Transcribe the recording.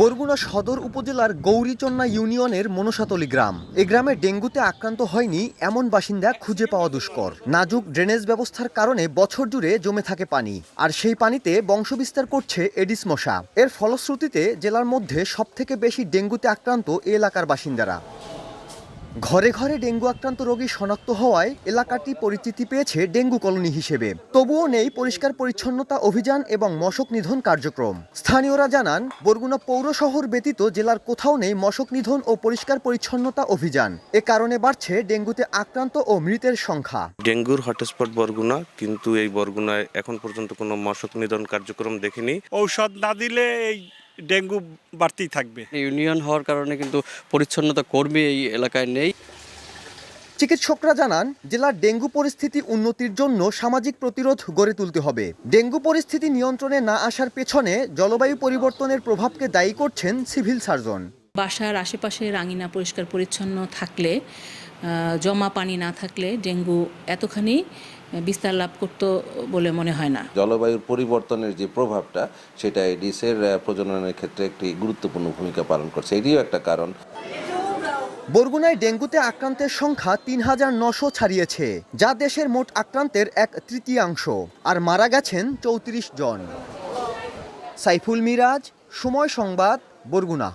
বরগুনা সদর উপজেলার গৌরীচন্না ইউনিয়নের মনসাতলী গ্রাম। এ গ্রামে ডেঙ্গুতে আক্রান্ত হয়নি এমন বাসিন্দা খুঁজে পাওয়া দুষ্কর। নাজুক ড্রেনেজ ব্যবস্থার কারণে বছর জুড়ে জমে থাকে পানি, আর সেই পানিতে বংশবিস্তার করছে এডিস মশা। এর ফলশ্রুতিতে জেলার মধ্যে সবথেকে বেশি ডেঙ্গুতে আক্রান্ত এ এলাকার বাসিন্দারা। ঘরে ঘরে ডেঙ্গু আক্রান্ত রোগী শনাক্ত হওয়ায় এলাকাটি পরিচিতি পেয়েছে ডেঙ্গু কলোনি হিসেবে। তবুও নেই পরিষ্কার পরিচ্ছন্নতা অভিযান এবং মশক নিধন কার্যক্রম। স্থানীয়রা জানান, বরগুনা পৌর শহর ব্যতীত জেলার কোথাও নেই মশক নিধন ও পরিষ্কার পরিচ্ছন্নতা অভিযান। এ কারণে বাড়ছে ডেঙ্গুতে আক্রান্ত ও মৃতের সংখ্যা। ডেঙ্গুর হটস্পট বরগুনা, কিন্তু এই বরগুনায় এখন পর্যন্ত কোনো মশক নিধন কার্যক্রম দেখিনি। ঔষধ না দিলে এই ডেঙ্গু বাড়তেই থাকবে। ইউনিয়ন হওয়ার কারণে কিন্তু পরিচ্ছন্নতা কর্মী এই এলাকায় নেই। চিকিৎসকরা জানান, জেলার ডেঙ্গু পরিস্থিতি উন্নতির জন্য সামাজিক প্রতিরোধ গড়ে তুলতে হবে। ডেঙ্গু পরিস্থিতি নিয়ন্ত্রণে না আসার পেছনে জলবায়ু পরিবর্তনের প্রভাবকে দায়ী করছেন সিভিল সার্জন। বাসার আশেপাশে রাঙিনা পরিষ্কার পরিচ্ছন্ন থাকলে, জমা পানি না থাকলে ডেঙ্গু এতখানি বিস্তার লাভ করত বলে মনে হয় না। জলবায়ুর পরিবর্তনের যে প্রভাবটা, সেটা এডিসের প্রজননের ক্ষেত্রে একটি গুরুত্বপূর্ণ ভূমিকা পালন করছে। এটিও একটা কারণ। বরগুনায় ডেঙ্গুতে আক্রান্তের সংখ্যা ৩,৯০০ ছাড়িয়েছে, যা দেশের মোট আক্রান্তের 1/3, আর মারা গেছেন 34 জন। সাইফুল মিরাজ, সময় সংবাদ, বরগুনা।